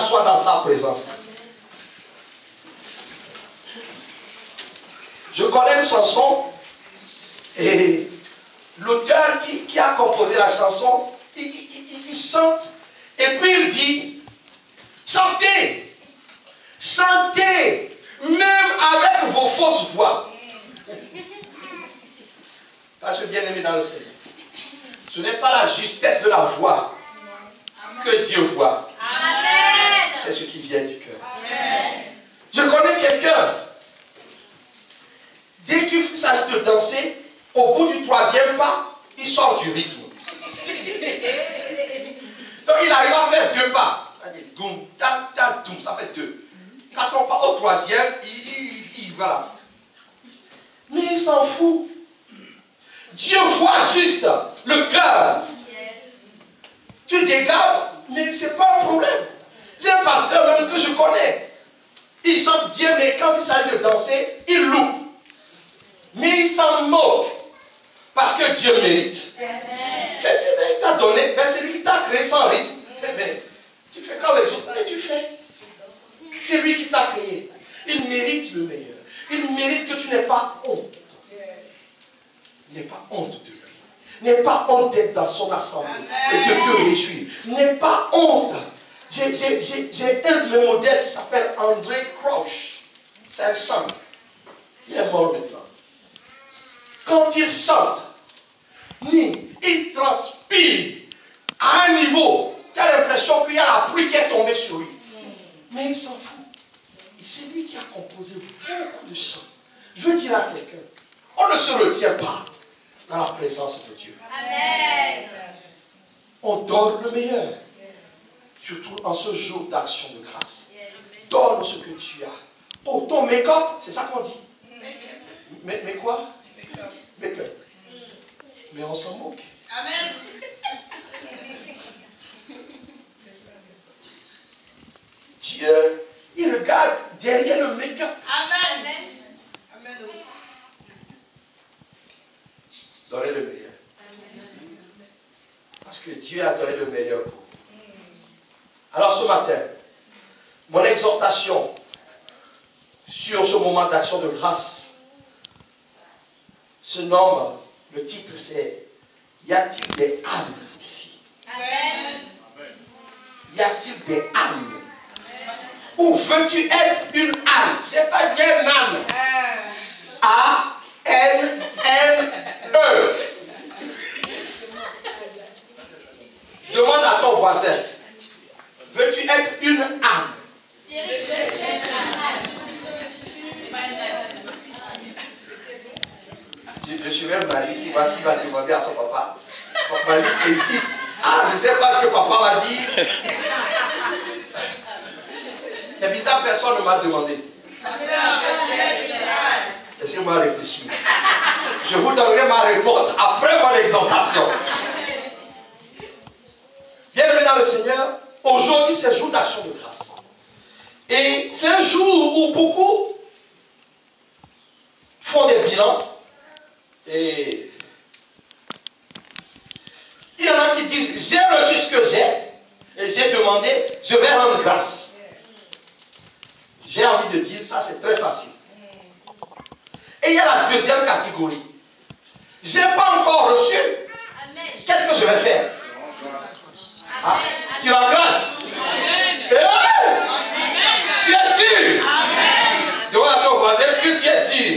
soit dans sa présence. Je connais une chanson et l'auteur qui a composé la chanson, il chante et puis il dit, chantez, chantez, même avec vos fausses voix. Parce que bien aimé dans le Seigneur, ce n'est pas la justesse de la voix que Dieu voit. C'est ce qui vient du cœur. Je connais quelqu'un, dès qu'il s'agit de danser, au bout du 3e pas, il sort du rythme. Donc il arrive à faire 2 pas. Ça fait 2. 4 pas au 3e, voilà. Mais il s'en fout. Dieu voit juste le cœur. Tu dégages, mais ce n'est pas un problème. J'ai un pasteur même que je connais. Il chante bien, mais quand il s'agit de danser, il loupe. Mais il s'en moque. Parce que Dieu mérite. Quelqu'un t'a donné, ben c'est lui qui t'a créé sans rythme. Ben, tu fais comme les autres, et tu fais. C'est lui qui t'a créé. Il mérite le meilleur. Il mérite que tu n'aies pas honte. N'aie pas honte de lui. N'aie pas honte d'être dans son assemblée et de te réjouir. N'aie pas honte. J'ai un de mes modèles qui s'appelle André Crouch. C'est un chant. Il est mort maintenant. Quand il chante, il transpire à un niveau, tu as l'impression qu'il y a la pluie qui est tombée sur lui. Mais il s'en fout. C'est lui qui a composé beaucoup de chants. Je veux dire à quelqu'un, on ne se retient pas dans la présence de Dieu. Amen. On donne le meilleur. Surtout en ce jour d'action de grâce. Donne ce que tu as. Oh, ton make-up, c'est ça qu'on dit. Mais quoi? Make-up. Mais on s'en moque. Amen. Dieu, il regarde derrière le make-up. Amen. Amen. Donnez le meilleur. Parce que Dieu a donné le meilleur pour vous. Alors ce matin, mon exhortation sur ce moment d'action de grâce se nomme, le titre c'est « Y a-t-il des âmes ici ?» Amen. Y a-t-il des âmes? Ou veux-tu être une âme? Je n'ai pas dit un âne. A-N-N-E. Demande à ton voisin. Veux-tu être une âme? Je suis même Malice qui voici va demander à son papa. Donc Malice est ici. Ah, je ne sais pas ce que papa m'a dit. C'est bizarre, personne ne m'a demandé. Laissez-moi réfléchir. Je vous donnerai ma réponse après mon exhortation. Bienvenue dans le Seigneur. Aujourd'hui, c'est le jour d'action de grâce. Et c'est un jour où beaucoup font des bilans. Et il y en a qui disent, j'ai reçu ce que j'ai. Et j'ai demandé, je vais rendre grâce. J'ai envie de dire, ça c'est très facile. Et il y a la deuxième catégorie. Je n'ai pas encore reçu. Qu'est-ce que je vais faire? Ah, tu rends grâce? Tu es sûr? Demande à ton voisin, est-ce que tu es sûr?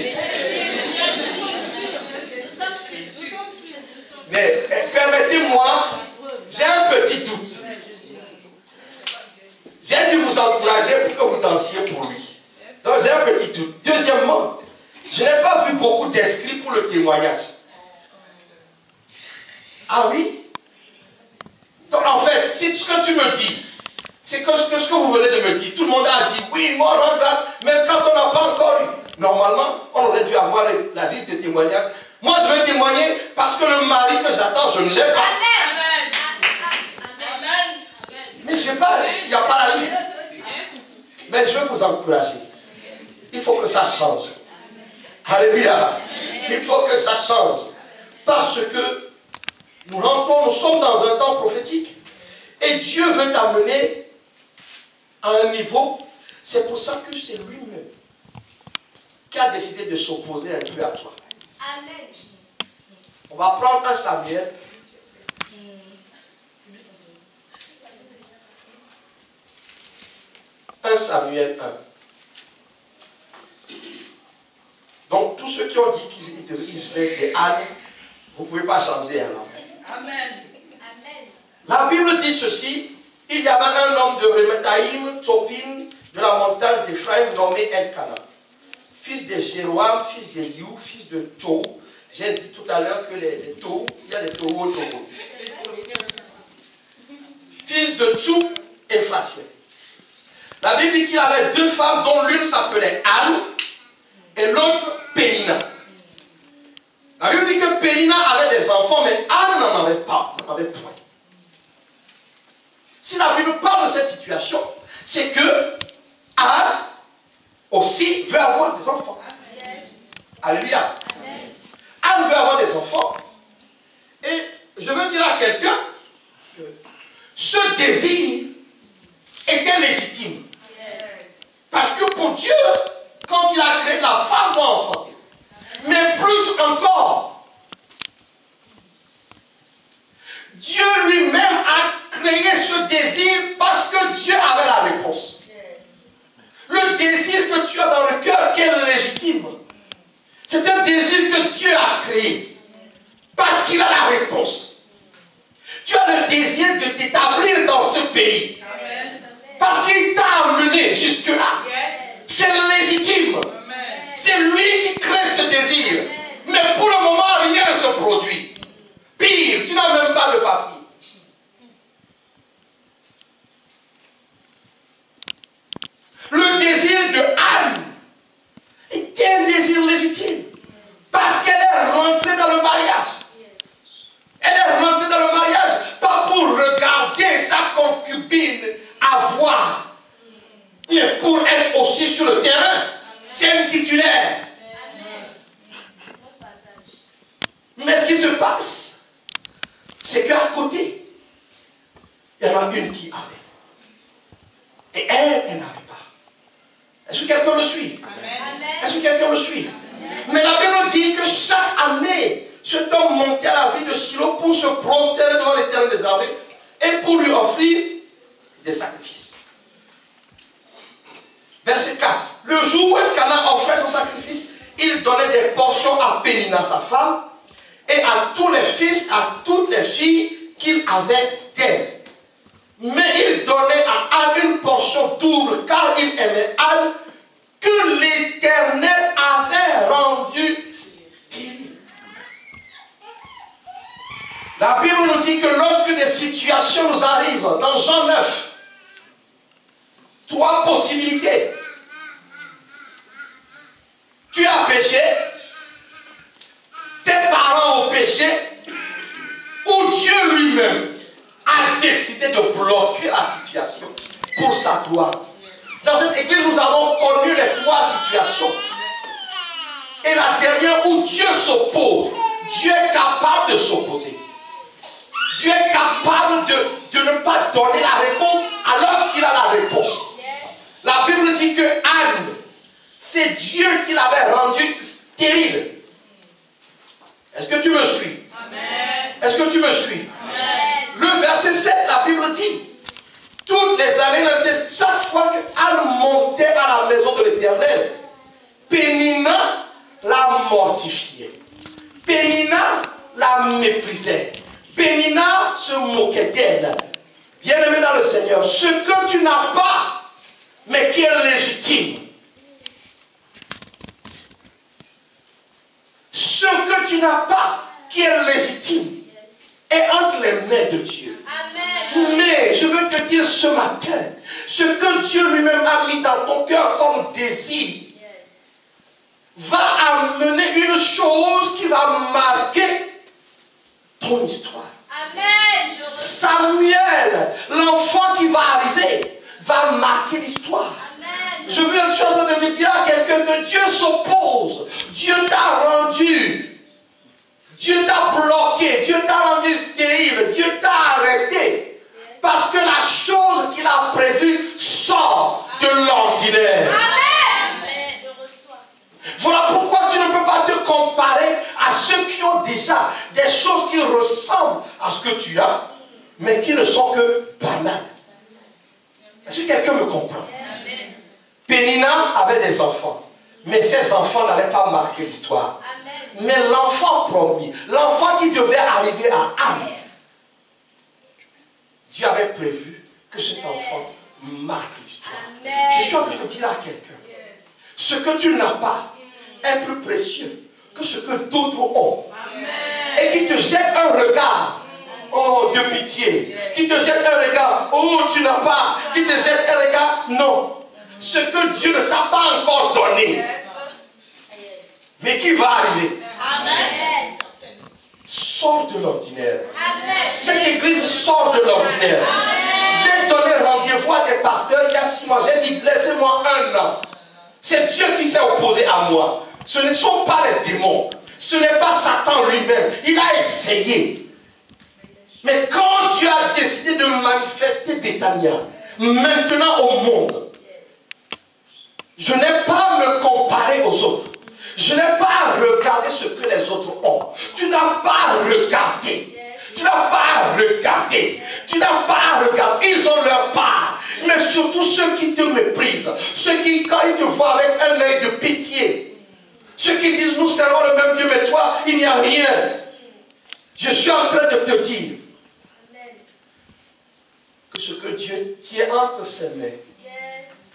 Mais permettez-moi, j'ai un petit doute. J'ai dû vous encourager pour que vous dansiez pour lui. Donc j'ai un petit doute. Deuxièmement, je n'ai pas vu beaucoup d'inscrits pour le témoignage. Ah oui? Donc en fait, si ce que tu me dis, c'est que ce que vous venez de me dire, tout le monde a dit oui, moi on rend grâce, même quand on n'a pas encore eu. Normalement, on aurait dû avoir la liste de témoignages. Moi je veux témoigner parce que le mari que j'attends, je ne l'ai pas. Amen. Amen. Mais je sais pas, il n'y a pas la liste. Mais je veux vous encourager. Il faut que ça change. Alléluia. Il faut que ça change. Parce que nous sommes dans un temps prophétique. Et Dieu veut t'amener à un niveau, c'est pour ça que c'est lui-même qui a décidé de s'opposer un peu à toi. Amen. On va prendre un Samuel. 1 Samuel 1. Donc, tous ceux qui ont dit qu'ils utilisaient des ânes, vous ne pouvez pas changer alors. Amen. La Bible dit ceci. Il y avait un homme de Remétaïm, Topin, de la montagne d'Ephraïm, nommé Elkana, fils de Jéroam, fils de Liu, fils de Tou. J'ai dit tout à l'heure que les Tou, il y a des Togo, Togo. Fils de Tou, Ephrasien. La Bible dit qu'il avait deux femmes, dont l'une s'appelait Anne et l'autre Pénina. La Bible dit que Pénina avait des enfants, mais Anne n'en avait pas, n'en avait point. Si la Bible parle de cette situation, c'est que Anne aussi veut avoir des enfants. Yes. Alléluia. Amen. Anne veut avoir des enfants. Et je veux dire à quelqu'un que ce désir était légitime. Yes. Parce que pour Dieu, quand il a créé, la femme doit enfanter. Mais plus encore, Dieu lui-même a créé ce désir parce que Dieu avait la réponse. Yes. Le désir que tu as dans le cœur qui est légitime, c'est un désir que Dieu a créé parce qu'il a la réponse. Tu as le désir de t'établir dans ce pays. Amen. Parce qu'il t'a amené jusque-là. Yes. C'est légitime. C'est lui qui crée ce désir. Amen. Mais pour le moment, rien ne se produit. Pire, tu n'as même pas de papier. Le désir de Anne était un désir légitime. Parce qu'elle est rentrée dans le mariage. Elle est rentrée dans le mariage pas pour regarder sa concubine avoir, mais pour être aussi sur le terrain. C'est un titulaire. Mais ce qui se passe, c'est qu'à côté, il y en a une qui avait. Et elle n'avait pas. Est-ce que quelqu'un me suit? Est-ce que quelqu'un me suit? Mais la Bible dit que chaque année, cet homme montait à la ville de Silo pour se prosterner devant l'Éternel des armées et pour lui offrir des sacrifices. Verset 4. Le jour où Elkana offrait son sacrifice, il donnait des portions à Pénina, sa femme, et à tous les fils, à toutes les filles qu'il avait d'elle. Mais il donnait à Anne une portion double, car il aimait Anne, que l'Éternel avait rendue stérile. La Bible nous dit que lorsque des situations nous arrivent, dans Jean 9, 3 possibilités. Tu as péché, tes parents ont péché, ou Dieu lui-même a décidé de bloquer la situation pour sa gloire. Dans cette église, nous avons connu les 3 situations. Et la dernière où Dieu s'oppose, Dieu est capable de s'opposer. Dieu est capable de ne pas donner la réponse alors qu'il a la réponse. La Bible dit que Anne, c'est Dieu qui l'avait rendue stérile. Est-ce que tu me suis? Est-ce que tu me suis? Amen. Le verset 7, la Bible dit, toutes les années, chaque fois qu'Anne montait à la maison de l'Éternel, Pénina la mortifiait. Pénina la méprisait. Pénina se moquait d'elle. Bien-aimé dans le Seigneur, ce que tu n'as pas, mais qui est légitime, ce que tu n'as pas, qui est légitime, est entre les mains de Dieu. Amen. Mais je veux te dire ce matin, ce que Dieu lui-même a mis dans ton cœur comme désir, va amener une chose qui va marquer ton histoire. Amen. Samuel, l'enfant qui va arriver, va marquer l'histoire. Je suis en train de te dire à quelqu'un que Dieu s'oppose. Dieu t'a rendu. Dieu t'a bloqué. Dieu t'a rendu stérile. Dieu t'a arrêté. Parce que la chose qu'il a prévue sort. ceux qui ont déjà des choses qui ressemblent à ce que tu as, mais qui ne sont que banales. Est-ce que quelqu'un me comprend? Pénina avait des enfants, mais ces enfants n'allaient pas marquer l'histoire. Mais l'enfant promis, l'enfant qui devait arriver à Anne, Dieu avait prévu que cet enfant marque l'histoire. Je suis en train de dire à quelqu'un, ce que tu n'as pas est plus précieux que ce que d'autres ont. Et qui te jette un regard, oh, de pitié, qui te jette un regard, oh, tu n'as pas, qui te jette un regard, non. Ce que Dieu ne t'a pas encore donné, mais qui va arriver. Amen. Sors de l'ordinaire. Cette église sort de l'ordinaire. J'ai donné rendez-vous à des pasteurs il y a 6 mois. J'ai dit, laissez-moi 1 an. C'est Dieu qui s'est opposé à moi. Ce ne sont pas les démons. Ce n'est pas Satan lui-même. Il a essayé. Mais quand Dieu a décidé de manifester Béthania, maintenant au monde, je n'ai pas à me comparer aux autres. Je n'ai pas à regarder ce que les autres ont. Tu n'as pas à regarder. Tu n'as pas à regarder. Tu n'as pas à regarder. Ils ont leur part. Mais surtout ceux qui te méprisent. Ceux qui, quand ils te voient avec un œil de pitié. Ceux qui disent, nous servons le même Dieu, mais toi, il n'y a rien. Je suis en train de te dire que ce que Dieu tient entre ses mains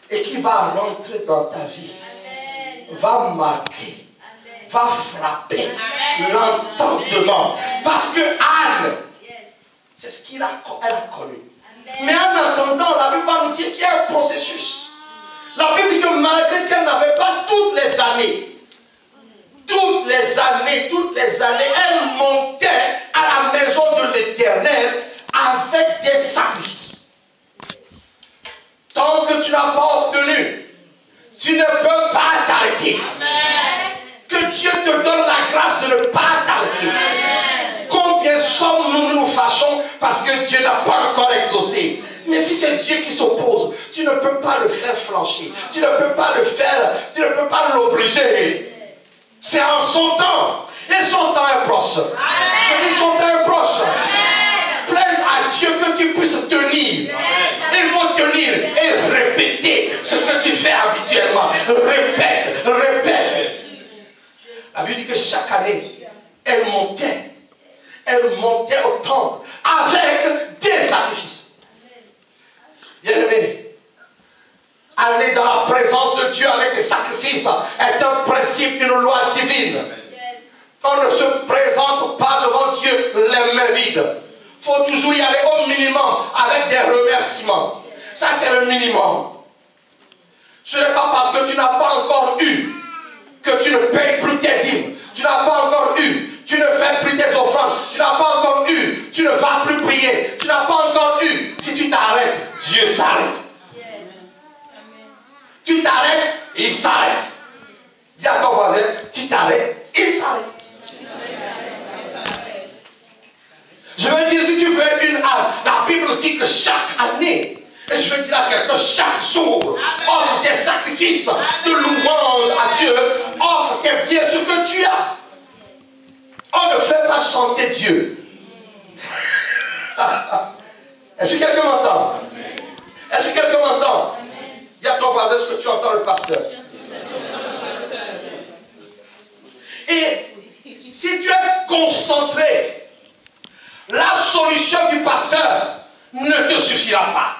et qui va rentrer dans ta vie, va marquer, va frapper l'entendement. Parce que Anne, c'est ce qu'elle a connu. Mais en attendant, la Bible va nous dire qu'il y a un processus. La Bible dit que malgré qu'elle n'avait pas toutes les années, elle montait à la maison de l'Éternel avec des sacrifices. Tant que tu n'as pas obtenu, tu ne peux pas t'arrêter. Que Dieu te donne la grâce de ne pas t'arrêter. Combien sommes-nous nous fâchons parce que Dieu n'a pas encore exaucé. Mais si c'est Dieu qui s'oppose, tu ne peux pas le faire flancher. Tu ne peux pas le faire, tu ne peux pas l'obliger. C'est en son temps. Et son temps est proche. Je dis son temps est proche. Plaise à Dieu que tu puisses tenir. Il faut tenir et répéter ce que tu fais habituellement. Répète, répète. La Bible dit que chaque année, elle montait au temple avec des sacrifices. Bien-aimé, aller dans la présence de Dieu avec des sacrifices est un principe, une loi divine. On ne se présente pas devant Dieu les mains vides. Il faut toujours y aller au minimum avec des remerciements. Ça, c'est le minimum. Ce n'est pas parce que tu n'as pas encore eu que tu ne payes plus tes dîmes. Tu n'as pas encore eu, tu ne fais plus tes offrandes. Tu n'as pas encore eu, tu ne vas plus prier. Tu n'as pas encore eu. Si tu t'arrêtes, Dieu s'arrête. Tu t'arrêtes, il s'arrête. Dis à ton voisin, tu t'arrêtes, il s'arrête. Je veux dire, si tu veux une âme, la Bible dit que chaque année, et je veux dire à quelqu'un, chaque jour, offre des sacrifices de louange à Dieu, offre tes biens, ce que tu as. On ne fait pas chanter Dieu. Est-ce que quelqu'un m'entend? Est-ce que quelqu'un m'entend? Dis à ton voisin ce que tu entends le pasteur. Et si tu es concentré, la solution du pasteur ne te suffira pas.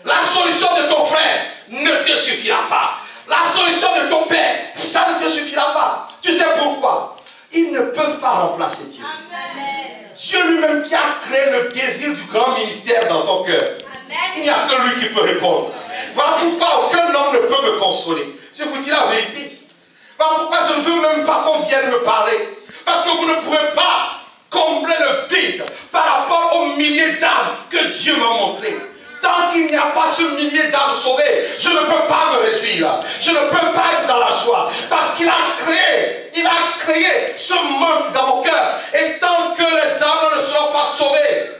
La solution de ton frère ne te suffira pas. La solution de ton père, ça ne te suffira pas. Tu sais pourquoi? Ils ne peuvent pas remplacer Dieu. Amen. Dieu lui-même qui a créé le désir du grand ministère dans ton cœur. Amen. Il n'y a que lui qui peut répondre. Voilà pourquoi aucun homme ne peut me consoler. Je vous dis la vérité. Voilà pourquoi je ne veux même pas qu'on vienne me parler. Parce que vous ne pouvez pas combler le vide par rapport aux milliers d'âmes que Dieu m'a montré. Tant qu'il n'y a pas ce millier d'âmes sauvées, je ne peux pas me réjouir. Je ne peux pas être dans la joie. Parce qu'il a créé ce manque dans mon cœur. Et tant que les âmes ne seront pas sauvées,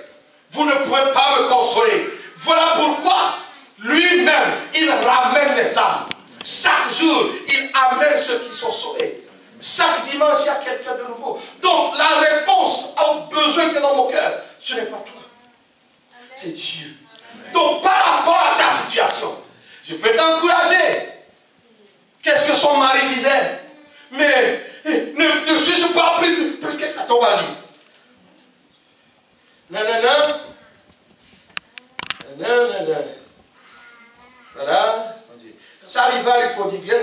vous ne pouvez pas me consoler. Voilà pourquoi lui-même, il ramène les âmes. Chaque jour, il amène ceux qui sont sauvés. Chaque dimanche, il y a quelqu'un de nouveau. Donc, la réponse au besoin qui est dans mon cœur, ce n'est pas toi. C'est Dieu. Donc, par rapport à ta situation, je peux t'encourager. Qu'est-ce que son mari disait? Mais ne suis-je pas plus qu'est-ce que ton mari? Non. Voilà. Ça arriva, lui prodiguer,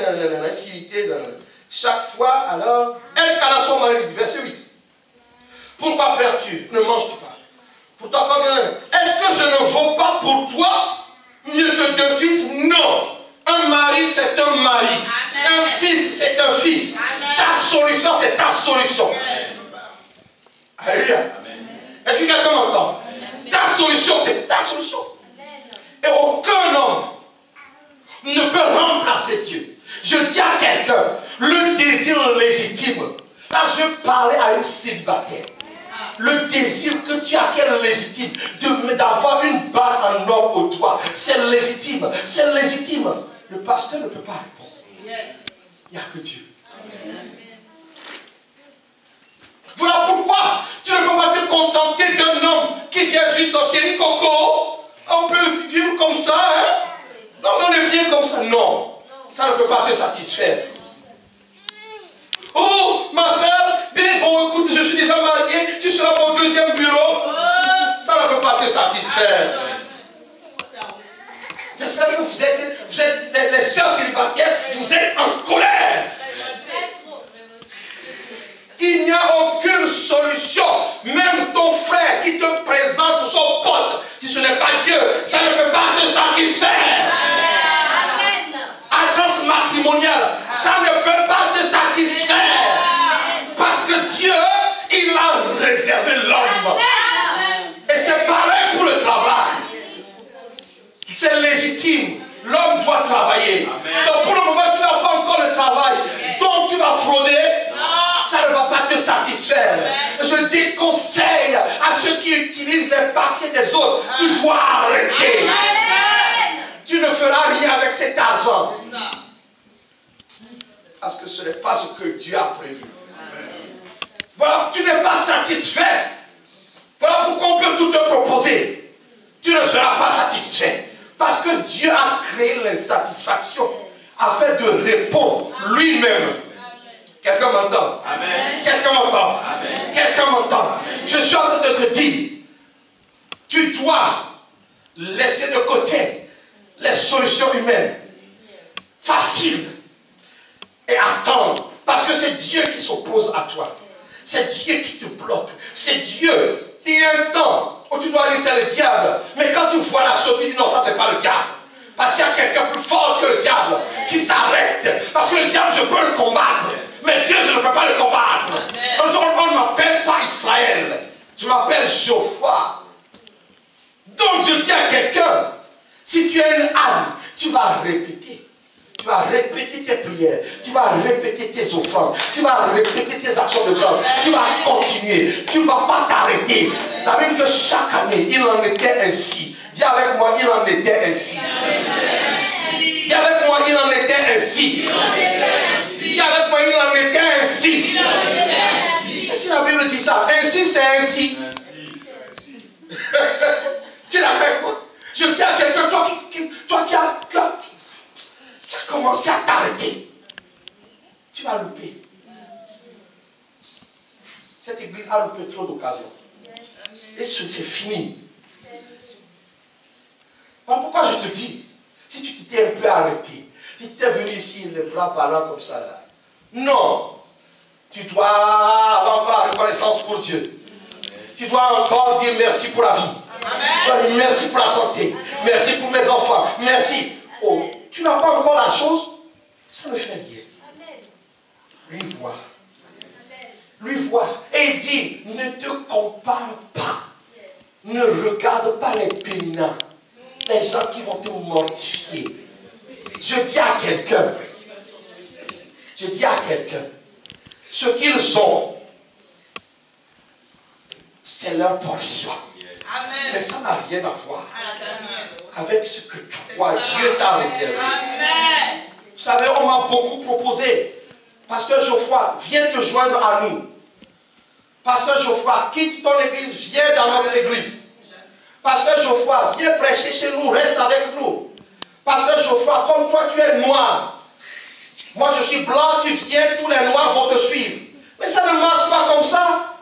chaque fois, alors, elle cala son mari, dit, verset 8. Pourquoi pleures-tu? Ne manges-tu pas? Pourtant, est-ce que je ne vaux pas pour toi mieux que 2 fils? Non. Un mari, c'est un mari. Amen. Un fils, c'est un fils. Amen. Ta solution, c'est ta solution. Alléluia. Est-ce que quelqu'un m'entend? Ta solution, c'est ta solution. Et aucun homme ne peut remplacer Dieu. Je dis à quelqu'un, le désir légitime. Là, je parlais à une célibataire. Le désir que tu as, quel est légitime, d'avoir une balle en or au toit, c'est légitime. C'est légitime. Le pasteur ne peut pas répondre. Il n'y a que Dieu. Voilà pourquoi tu ne peux pas te contenter d'un homme qui vient juste au chéri coco. On peut vivre comme ça, hein? Non, mais on est bien comme ça. Non, ça ne peut pas te satisfaire. Oh, ma soeur, bien bon, écoute, je suis déjà marié, tu seras mon 2e bureau. Ça ne peut pas te satisfaire. J'espère que vous êtes les sœurs célibataires, vous êtes en colère. Il n'y a aucune solution. Même ton frère qui te présente son pote, si ce n'est pas Dieu, ça ne peut pas te satisfaire. Agence matrimoniale, ça ne peut pas te satisfaire. Parce que Dieu, il a réservé l'homme. Et c'est pareil pour le travail. C'est légitime. L'homme doit travailler. Donc pour le moment, tu n'as pas encore le travail. Donc tu vas frauder. Ça ne va pas te satisfaire. Je déconseille à ceux qui utilisent les papiers des autres. Tu dois arrêter. Tu ne feras rien avec cet argent. Parce que ce n'est pas ce que Dieu a prévu. Voilà, tu n'es pas satisfait. Voilà pourquoi on peut tout te proposer. Tu ne seras pas satisfait. Parce que Dieu a créé l'insatisfaction afin de répondre lui-même. Quelqu'un m'entend? Amen. Quelqu'un m'entend? Amen. Quelqu'un m'entend? Je suis en train de te dire, tu dois laisser de côté les solutions humaines faciles et attendre. Parce que c'est Dieu qui s'oppose à toi. C'est Dieu qui te bloque. C'est Dieu. Il y a un temps où tu dois dire c'est le diable. Mais quand tu vois la chose, tu dis non, ça c'est pas le diable. Parce qu'il y a quelqu'un plus fort que le diable qui s'arrête. Parce que le diable, je peux le combattre. Mais Dieu, je ne peux pas le combattre. Un jour, on ne m'appelle pas Israël. Je m'appelle Geoffroy. Donc, je dis à quelqu'un, si tu as une âme, tu vas répéter. Tu vas répéter tes prières. Tu vas répéter tes offrandes. Tu vas répéter tes actions de grâce. Tu vas continuer. Tu ne vas pas t'arrêter. La Bible dit que chaque année, il en était ainsi. Dis avec moi, il en était ainsi. Dis avec moi, il en était ainsi. Dis avec moi, il en était ainsi. Et si la Bible dit ça, ainsi c'est ainsi. Tu l'as avec moi? Je dis à quelqu'un, toi qui as commencé à t'arrêter, tu vas louper. Cette église a loupé trop d'occasions. Et c'est fini. Alors pourquoi je te dis, si tu t'étais un peu arrêté, si tu étais venu ici, les bras parlant comme ça là, non, tu dois avoir encore la reconnaissance pour Dieu. Tu dois encore dire merci pour la vie. Tu dois dire merci pour la santé. Merci pour mes enfants. Merci. Oh, tu n'as pas encore la chose, ça ne fait rien. Lui voit. Lui voit. Et il dit, ne te compare pas. Ne regarde pas les péninats. Les gens qui vont te mortifier. Je dis à quelqu'un, ce qu'ils ont, c'est leur portion. Amen. Mais ça n'a rien à voir avec ce que toi, Dieu t'a réservé. Amen. Vous savez, on m'a beaucoup proposé Pasteur Geoffroy, viens te joindre à nous. Pasteur Geoffroy, quitte ton église, viens dans notre église. Pasteur Geoffroy, viens prêcher chez nous, reste avec nous. Pasteur Geoffroy, comme toi tu es noir, moi je suis blanc, tu viens, tous les noirs vont te suivre. Mais ça ne marche pas comme ça.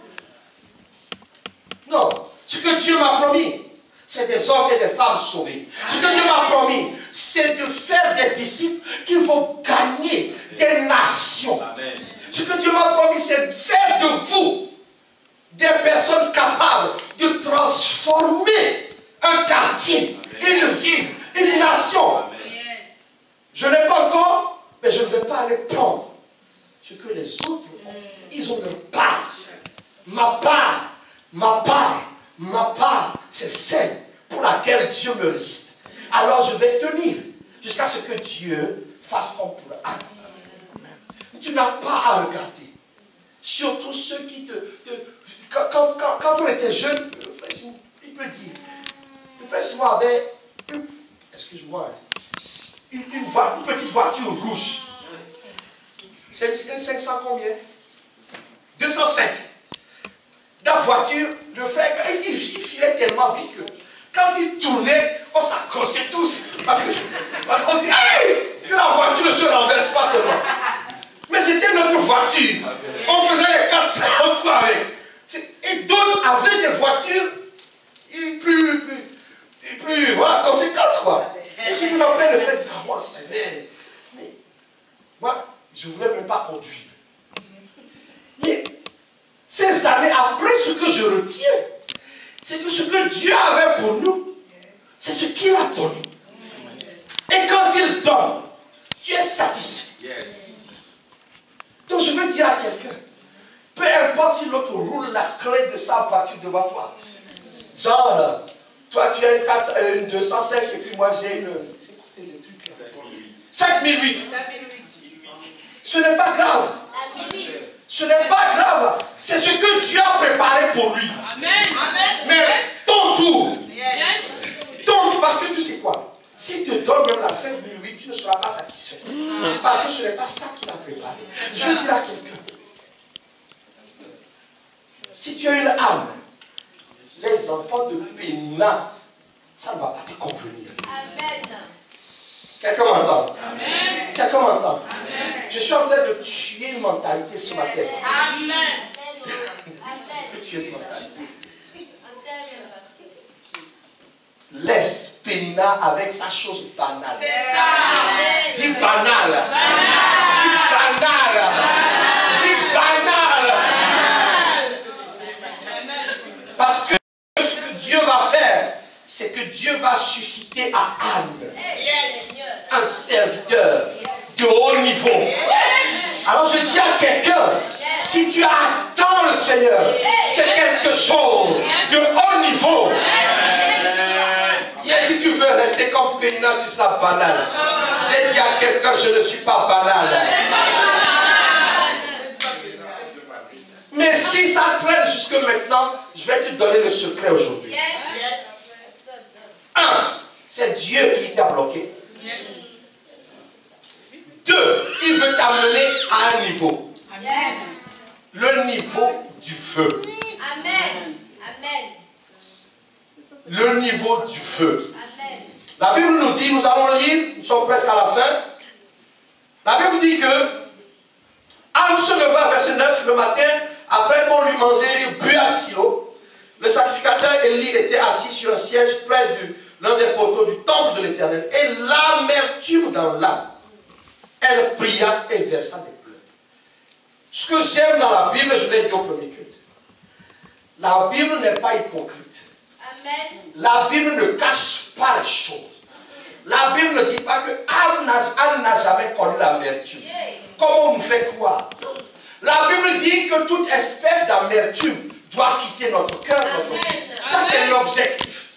Non, ce que Dieu m'a promis, c'est des hommes et des femmes sauvés. Ce que Dieu m'a promis, c'est de faire des disciples qui vont gagner des nations. Amen. Ce que Dieu m'a promis, c'est de faire de vous des personnes capables de transformer un quartier, une ville, une nation. Amen. Je n'ai pas encore, mais je ne vais pas aller prendre ce que les autres ont. Ils ont leur part. Ma part, c'est celle pour laquelle Dieu me résiste. Alors je vais tenir jusqu'à ce que Dieu fasse comme pour Anne. Tu n'as pas à regarder. Surtout ceux qui quand on était jeune, le frère Simon, il peut dire, le frère Simon avait une petite voiture rouge. C'est une 500 combien? 205. La voiture, le frère, il filait tellement vite que quand il tournait, on s'accrochait tous. Parce qu'on dit, hey, que la voiture ne se renverse pas seulement. Mais c'était notre voiture. On faisait les 400 avec. Et d'autres avaient des voitures plus voilà, conséquentes, quoi. Et je me rappelle, le frère dit, moi, si j'avais. Mais moi, je ne voulais même pas conduire. Mais ces années après, ce que je retiens, c'est que ce que Dieu avait pour nous, c'est ce qu'il a donné. Et quand il donne, tu es satisfait. Donc je veux dire à quelqu'un, peu importe si l'autre roule la clé de sa voiture devant toi. Genre, toi tu as une 205 et puis moi j'ai une... C'est quoi les trucs là? 5008. Ce n'est pas grave. Ce n'est pas grave. C'est ce que Dieu a préparé pour lui. Amen. Mais ton tour. Donc, parce que tu sais quoi? S'il te donne même la 5008, tu ne seras pas satisfait. Parce que ce n'est pas ça qu'il a préparé. Je veux dire à quelqu'un. Si tu as une âme, les enfants de Pénin, ça ne va pas te convenir. Amen. Quelqu'un m'entend? Quelqu'un m'entend? Je suis en train de tuer une mentalité ce matin. Amen. Je peux tuer une mentalité. Laisse Pénin avec sa chose banale. C'est ça. Dis banal. Dis banal. Dis banal. Parce que ce que Dieu va faire, c'est que Dieu va susciter à Anne un serviteur de haut niveau. Alors je dis à quelqu'un, si tu attends le Seigneur, c'est quelque chose de haut niveau. Mais si tu veux rester comme Pénin, tu seras banal. J'ai dit à quelqu'un, je ne suis pas banal. Mais si ça traîne jusque maintenant, je vais te donner le secret aujourd'hui. Un, c'est Dieu qui t'a bloqué. Deux, il veut t'amener à un niveau. Le niveau du feu. Amen. Le niveau du feu. Amen. La Bible nous dit, nous allons lire, nous sommes presque à la fin. La Bible dit que Anne se leva, verset 9, le matin, après qu'on lui mangeait, bu à Silo. Le sacrificateur Élie était assis sur un siège près de l'un des poteaux du temple de l'Éternel. Et l'amertume dans l'âme. Elle pria et versa des pleurs. Ce que j'aime dans la Bible, je l'ai dit au premier culte. La Bible n'est pas hypocrite. Amen. La Bible ne cache pas les choses. La Bible ne dit pas que Anne n'a jamais connu l'amertume. Comment on nous fait croire? La Bible dit que toute espèce d'amertume doit quitter notre cœur. Ça, c'est l'objectif.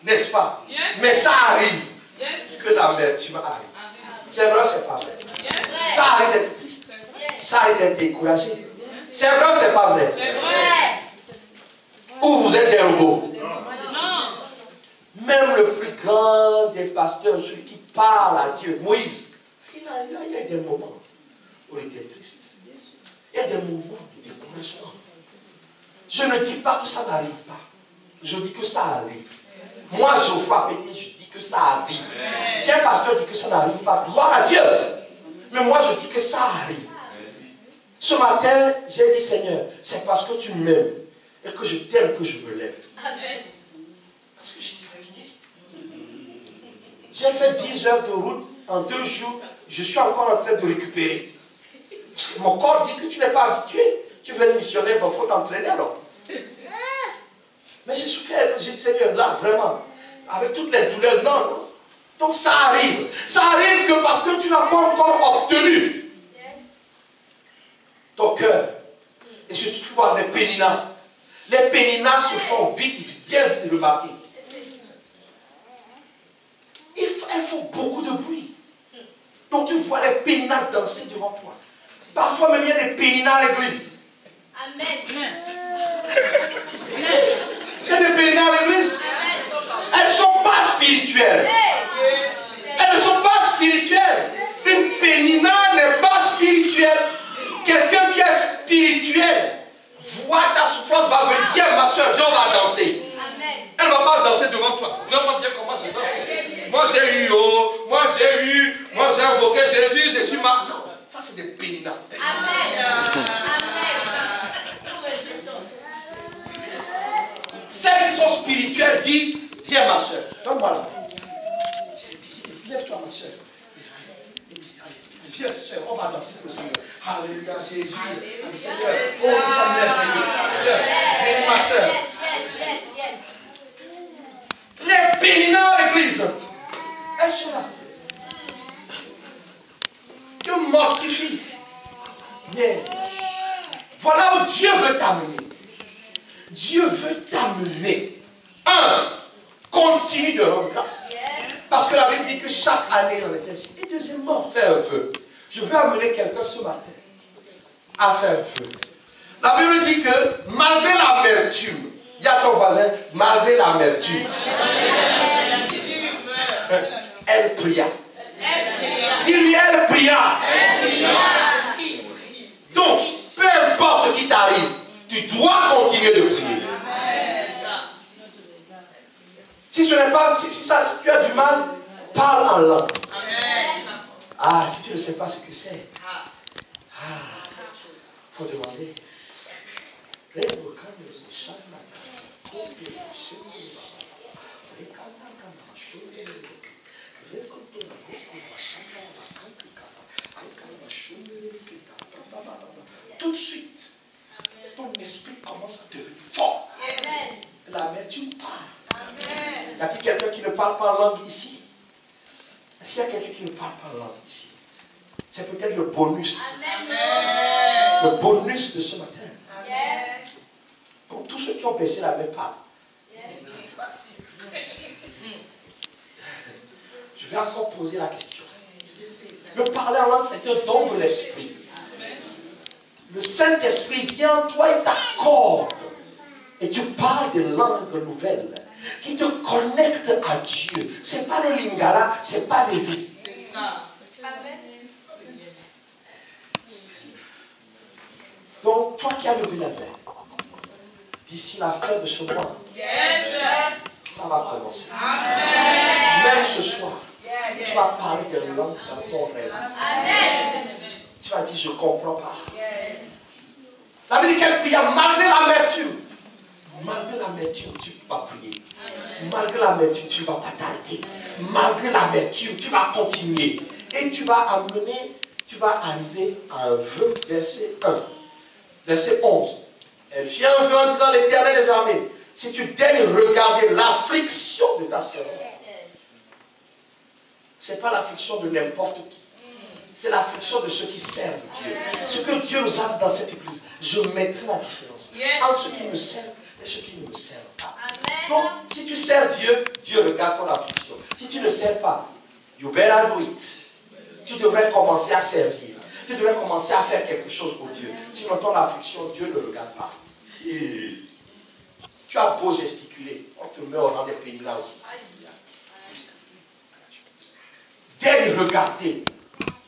N'est-ce pas? Yes. Mais ça arrive. Yes. Que l'amertume arrive. C'est vrai, c'est pas vrai. Ça arrive d'être triste. Ça arrive d'être découragé. C'est vrai, c'est pas vrai. Ou vous êtes des robots. Même le plus grand des pasteurs, celui qui parle à Dieu, Moïse, il y a eu des moments où on était triste. Il y a des moments de découragement. Je ne dis pas que ça n'arrive pas. Je dis que ça arrive. Moi, Geoffroy Pété, je dis que ça arrive. Tiens, pasteur dit que ça n'arrive pas. Gloire à Dieu. Mais moi, je dis que ça arrive. Ce matin, j'ai dit, Seigneur, c'est parce que tu m'aimes et que je t'aime que je me lève. Amen. Parce que j'étais fatigué. J'ai fait 10 heures de route en 2 jours. Je suis encore en train de récupérer. Parce que mon corps dit que tu n'es pas habitué. Tu veux être missionnaire, il faut t'entraîner alors. Mais j'ai souffert. J'ai dit, Seigneur, là, vraiment, avec toutes les douleurs, non, non. Donc ça arrive. Ça arrive que parce que tu n'as pas encore obtenu ton cœur. Et surtout, tu vois les péninas. Les péninas se font vite, bien vite remarquer. Elles font beaucoup de bruit. Donc tu vois les péninas danser devant toi. Parfois même il y a des péninas à l'église. Amen. Il y a des péninas à l'église. Elles ne sont pas spirituelles. Elles ne sont pas spirituelles. Une pénina n'est pas spirituelle. Quelqu'un qui est spirituel voit ta souffrance, va venir dire, ma soeur, viens, on va danser. Elle ne va pas danser devant toi. Vraiment bien comment je danse. Moi j'ai invoqué Jésus, je suis ma... Non, ça c'est des péninas. Celles qui sont spirituelles disent, viens ma soeur, donne-moi la main. Lève-toi ma soeur. Viens soeur, on va danser le Seigneur. Alléluia, Jésus. Seigneur, oh, ça m'aide. Viens ma soeur. Les péninas à l'église, elles sont là. Tu mortifies. Mais voilà où Dieu veut t'amener. Dieu veut t'amener. Continue de rendre grâce. Parce que la Bible dit que chaque année on est ainsi. Et deuxièmement, faire un vœu. Je veux amener quelqu'un ce matin à faire un vœu. La Bible dit que malgré l'amertume, dis à ton voisin, malgré l'amertume, elle pria. Dis-lui, elle pria. Donc, peu importe ce qui t'arrive, tu dois continuer de prier. Si ce n'est pas, si tu as du mal, parle en langue. Ah, si tu ne sais pas ce que c'est, faut demander. Tout de suite, ton esprit commence à devenir fort. L'amertume part. Y a-t-il quelqu'un qui ne parle pas en langue ici? Est-ce qu'il y a quelqu'un qui ne parle pas en langue ici? C'est peut-être le bonus. Le bonus de ce matin. Donc tous ceux qui ont baissé la main parlent. Je vais encore poser la question. Le parler en langue, c'est un don de l'esprit. Le Saint-Esprit vient en toi et t'accorde. Et tu parles des langues nouvelles qui te connectent à Dieu. Ce n'est pas le lingala, ce n'est pas les vies. C'est ça. Donc, toi qui as levé la main, d'ici la fin de ce mois, ça va commencer. Même ce soir, tu vas parler de langue dans ton rêve. Tu vas dire, je ne comprends pas. La Bible dit qu'elle pria malgré l'amertume. Malgré l'amertume, tu vas prier. Malgré l'amertume, tu ne vas pas t'arrêter. Malgré l'amertume, tu vas continuer. Et tu vas arriver à un vœu, verset 1. Verset 11. Elle fit un vœu en disant, l'Éternel des armées, si tu daignes regarder l'affliction de ta servante. Ce n'est pas l'affliction de n'importe qui. C'est l'affliction de ceux qui servent Dieu. Ce que Dieu nous a dit dans cette église, je mettrai la différence entre ceux qui me servent et ceux qui ne me servent pas. Donc, si tu sers Dieu, Dieu regarde ton affliction. Si tu ne sers pas, you better do it. Tu devrais commencer à servir. Tu devrais commencer à faire quelque chose pour Dieu. Sinon, ton affliction, Dieu ne regarde pas. Et tu as beau gesticuler, on te met au rang des pays là aussi. Daigne regarder.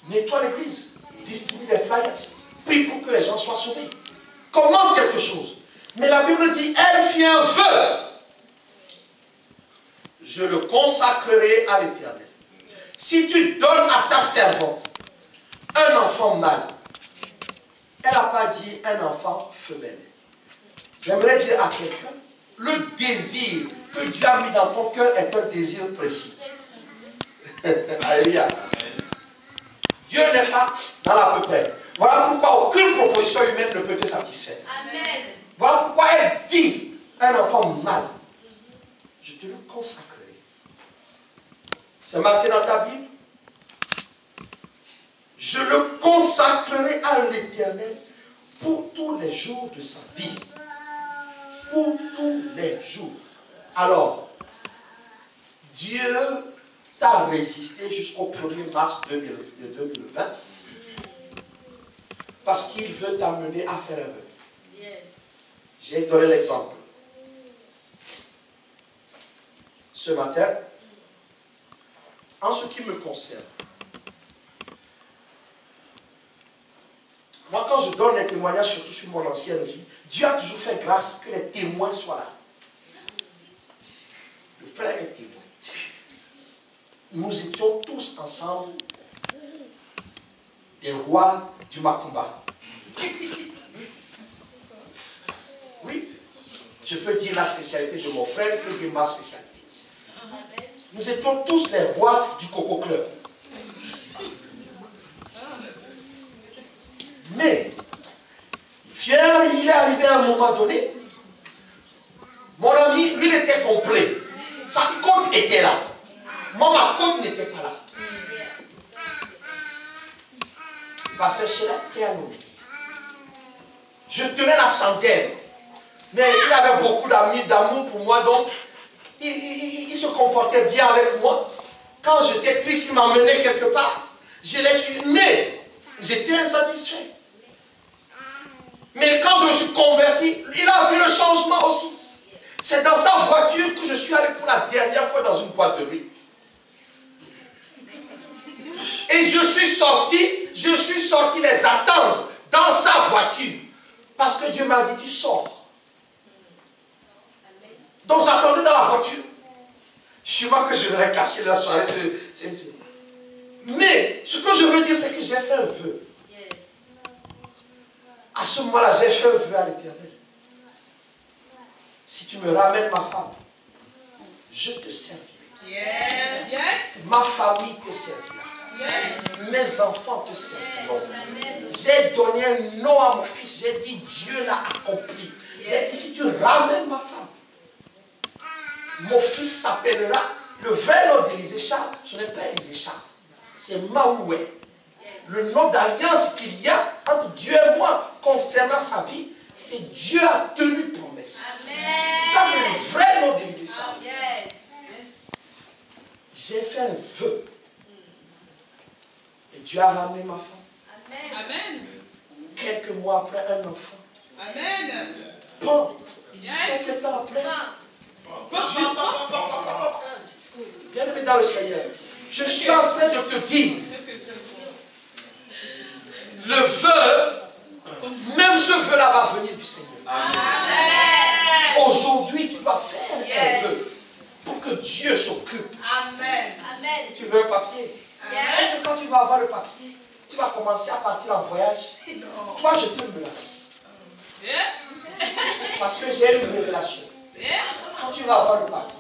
Nettoie l'église. distribue des flyers. Prie pour que les gens soient sauvés. Commence quelque chose. Mais la Bible dit, elle fit un vœu. Je le consacrerai à l'Éternel. Si tu donnes à ta servante un enfant mâle, elle n'a pas dit un enfant femelle. J'aimerais dire à quelqu'un, le désir que Dieu a mis dans ton cœur est un désir précis. Alléluia. Dieu n'est pas dans la peu près. Voilà pourquoi aucune proposition humaine ne peut te satisfaire. Amen. Voilà pourquoi elle dit un enfant mâle, je te le consacrerai. C'est marqué dans ta Bible. Je le consacrerai à l'Éternel pour tous les jours de sa vie. Pour tous les jours. Alors, Dieu t'a résisté jusqu'au 1er mars 2020 parce qu'il veut t'amener à faire un vœu. Yes. J'ai donné l'exemple. Ce matin, en ce qui me concerne, moi quand je donne des témoignages, surtout sur mon ancienne vie, Dieu a toujours fait grâce que les témoins soient là. Le frère est témoin. Nous étions tous ensemble des rois du Macumba. Oui, je peux dire la spécialité de mon frère, je peux dire ma spécialité. Nous étions tous les rois du Coco Club. Mais, fier, il est arrivé à un moment donné, mon ami, lui, il était complet. Sa côte était là. Moi, ma côte n'était pas là. Parce que c'est là très anonyme. Je tenais la chandelle. Mais il avait beaucoup d'amis, d'amour pour moi, donc il se comportait bien avec moi. Quand j'étais triste, il m'emmenait quelque part. Je l'ai suivi, mais j'étais insatisfait. Mais quand je me suis converti, il a vu le changement aussi. C'est dans sa voiture que je suis allé pour la dernière fois dans une boîte de nuit. Et je suis sorti les attendre dans sa voiture. Parce que Dieu m'a dit, tu sors. Donc j'attendais dans la voiture. Je vois que je l'aurais caché la soirée. Mais ce que je veux dire, c'est que j'ai fait un vœu. À ce moment-là, j'ai fait un vœu à l'Éternel. Si tu me ramènes ma femme, je te servirai. Yes. Ma famille te servira. Yes. Mes enfants te serviront. Yes. J'ai donné un nom à mon fils. J'ai dit, Dieu l'a accompli. Yes. J'ai dit, si tu ramènes ma femme, mon fils s'appellera, le vrai nom d'Élisée Charles, ce n'est pas Élisée Charles, c'est Maoué. Yes. Le nom d'alliance qu'il y a entre Dieu et moi concernant sa vie, c'est Dieu a tenu promesse. Amen. Ça, c'est le vrai nom d'Élisée Charles. Yes. J'ai fait un vœu. Et Dieu a ramené ma femme. Amen. Quelques mois après, un enfant. Amen. Bon. Yes. Quelques temps après. Bien-aimé dans le Seigneur, je suis en train de te dire, le vœu, même ce vœu-là va venir du Seigneur. Amen. Aujourd'hui, tu dois faire un vœu pour que Dieu s'occupe. Amen. Amen. Tu veux un papier? Yes. Est-ce que quand tu vas avoir le papier, tu vas commencer à partir en voyage? Non. Toi, je te menace. Parce que j'ai une révélation. Quand tu vas avoir le papier,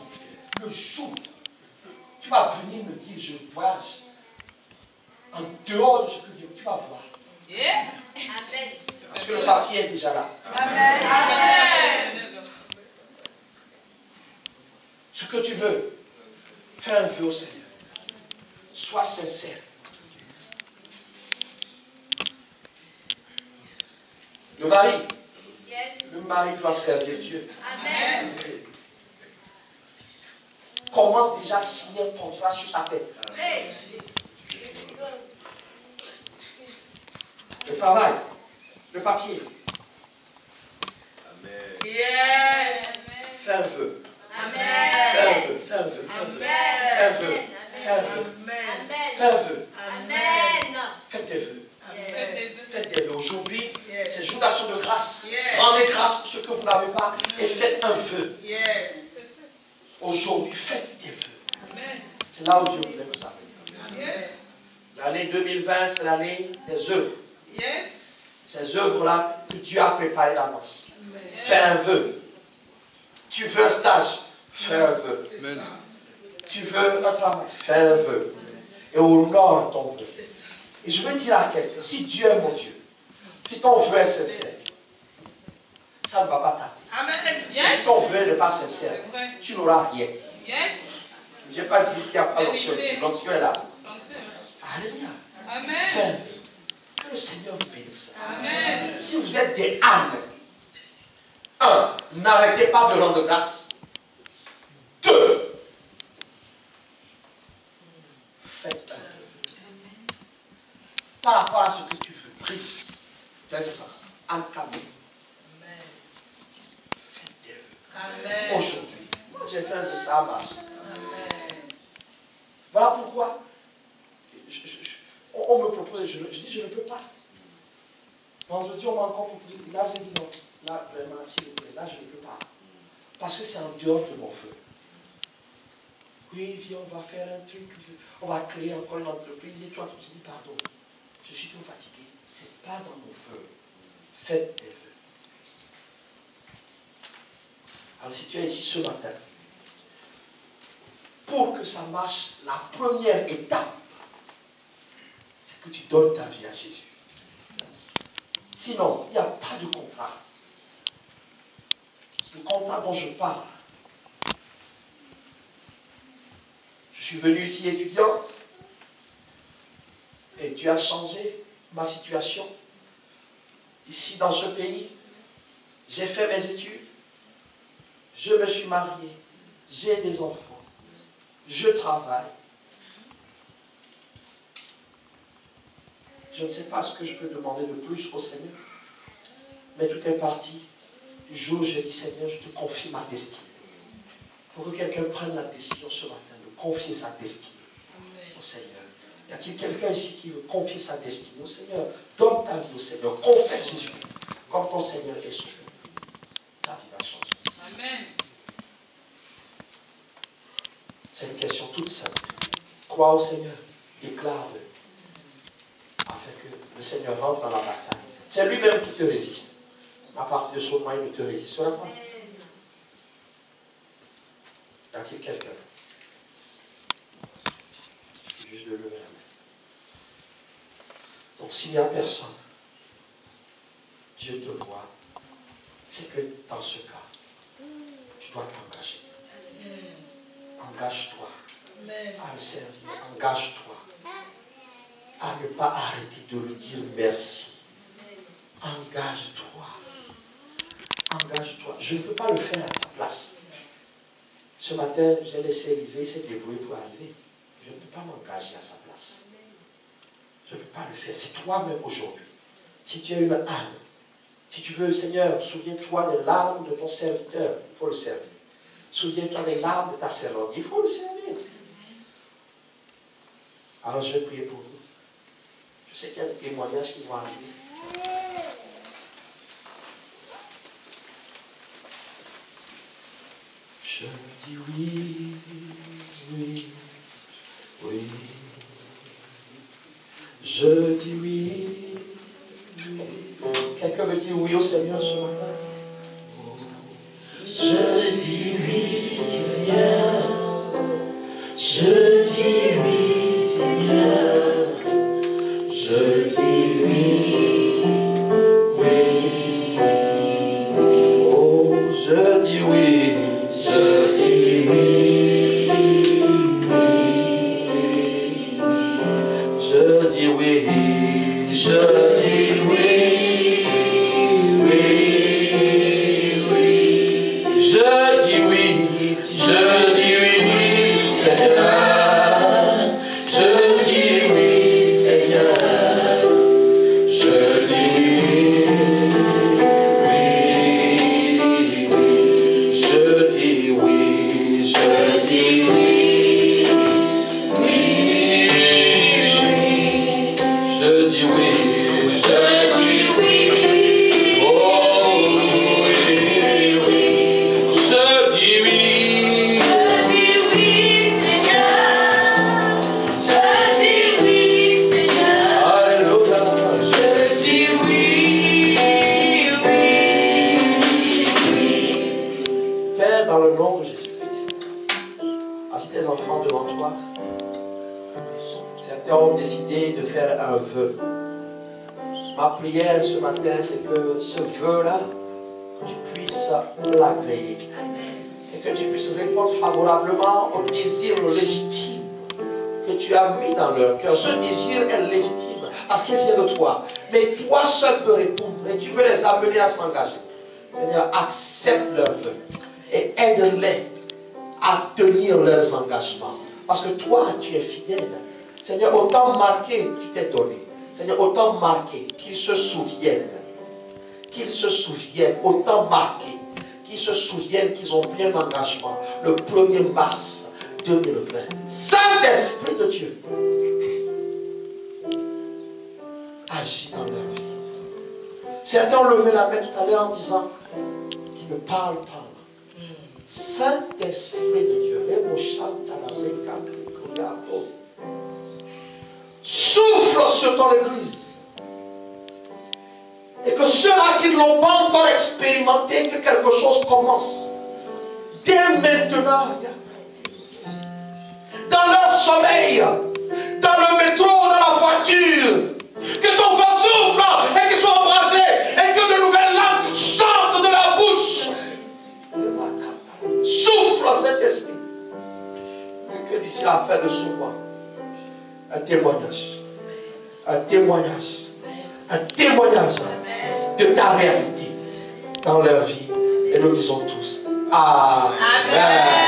le jour, tu vas venir me dire, je voyage en dehors de ce que Dieu, tu vas voir. Amen. Parce que le papier est déjà là. Amen. Amen. Ce que tu veux, fais un vœu au Seigneur. Sois sincère. Le mari. Yes. Le mari doit servir Dieu. Amen. Commence déjà à signer un contrat sur sa tête. Hey. Le travail. Le papier. Amen. Yes. Fais un vœu. Amen. Fais un vœu. Fais un vœu. Fais un vœu. Fais un vœu. Fais un vœu. Fais tes vœux. Aujourd'hui, c'est jour d'action de grâce. Rendez grâce pour ce que vous n'avez pas et faites un vœu. Aujourd'hui, faites des vœux. C'est là où Dieu voulait vous amener. L'année 2020, c'est l'année des œuvres. Ces œuvres-là que Dieu a préparées d'avance. Fais un vœu. Tu veux un stage, fais un vœu. Tu veux un travail, fais un vœu. Et honore ton vœu. Et je veux dire à quelqu'un, si Dieu est mon Dieu, si ton vœu est sincère, ça ne va pas tarder. Si ton vœu n'est pas sincère, tu n'auras rien. Je n'ai pas dit qu'il n'y a pas l'onction ici. L'onction est là. Alléluia. Fais un vœu. Que le Seigneur vous bénisse. Si vous êtes des ânes, 1. N'arrêtez pas de rendre grâce. 2. Faites un vœu. Par rapport à ce que tu veux. Brice, Vincent, Anne-Camille. Faites des vœux. Aujourd'hui. J'ai fait un vœu, ça marche. Voilà pourquoi on me propose, je dis je ne peux pas. Vendredi, on m'a encore proposé. Là, j'ai dit non. Là, vraiment, s'il vous plaît, là, je ne peux pas. Parce que c'est en dehors de mon feu. Oui, viens, on va faire un truc. On va créer encore une entreprise. Et toi, tu dis pardon. Je suis trop fatigué. Ce n'est pas dans mon feu. Faites des vœux. Alors, si tu es ici ce matin, pour que ça marche, la première étape, c'est que tu donnes ta vie à Jésus. Sinon, il n'y a pas de contrat. Le contrat dont je parle. Je suis venu ici étudiant et Dieu a changé ma situation. Ici dans ce pays, j'ai fait mes études, je me suis marié, j'ai des enfants, je travaille. Je ne sais pas ce que je peux demander de plus au Seigneur, mais tout est parti du jour où j'ai dit Seigneur, je te confie ma destinée. Il faut que quelqu'un prenne la décision ce matin de confier sa destinée au Seigneur. Y a-t-il quelqu'un ici qui veut confier sa destinée au Seigneur? Donne ta vie au Seigneur, confesse Jésus comme ton Seigneur est sauveur. Ta vie va changer. Amen. C'est une question toute simple. Crois au Seigneur, déclare-le, afin que le Seigneur rentre dans la bataille. C'est lui-même qui te résiste. À partir de son moyen, il ne te résistera pas. Y a-t-il quelqu'un? Il suffit juste de lever la main. Donc s'il n'y a personne, Dieu te voit. C'est que dans ce cas, tu dois t'engager. Engage-toi à le servir. Engage-toi à ne pas arrêter de lui dire merci. Engage-toi. Engage-toi. Je ne peux pas le faire à ta place. Ce matin, j'ai laissé Élisée se débrouiller pour arriver. Je ne peux pas m'engager à sa place. Je ne peux pas le faire. C'est toi-même aujourd'hui. Si tu es une âme, si tu veux, Seigneur, souviens-toi des larmes de ton serviteur. Il faut le servir. Souviens-toi des larmes de ta servante. Il faut le servir. Alors je vais prier pour vous. Je sais qu'il y a des témoignages qui vont arriver. Je dis oui, oui, oui. Je dis oui, oui. Quelqu'un veut dire oui au Seigneur ce matin? Je dis oui, Seigneur. Je dis oui, Seigneur. Je dis oui, oui, oui. Oh, je dis oui. Je dis oui, oui, oui. Je dis oui. Je dis oui, oui, oui. Je dis oui. Je dis oui, Seigneur. certains ont décidé de faire un vœu. Ma prière ce matin, c'est que ce vœu-là, tu puisses l'agréer. Et que tu puisses répondre favorablement au désir légitime que tu as mis dans leur cœur. Ce désir est légitime parce qu'il vient de toi. Mais toi seul peux répondre et tu veux les amener à s'engager. Seigneur, accepte leurs vœux et aide-les à tenir leurs engagements. Parce que toi, tu es fidèle. Seigneur, autant marqué, tu t'es donné. Seigneur, autant marqué qu'ils se souviennent. Qu'ils se souviennent, autant marqué qu'ils se souviennent qu'ils ont pris un engagement le 1er mars 2020. Saint-Esprit de Dieu, agis dans leur vie. Certains ont levé la main tout à l'heure en disant qu'il me parle. Saint-Esprit de Dieu, souffle sur ton église. Et que ceux-là qui ne l'ont pas encore expérimenté, que quelque chose commence. Dès maintenant, dans leur sommeil, dans le métro, dans la voiture, que ton feu souffle et qu'ils soient embrasés et que de nouvelles lames sortent de la bouche. Souffle cet esprit. Que d'ici la fin de ce mois, un témoignage. Un témoignage. Un témoignage de ta réalité dans leur vie. Et nous disons tous Amen.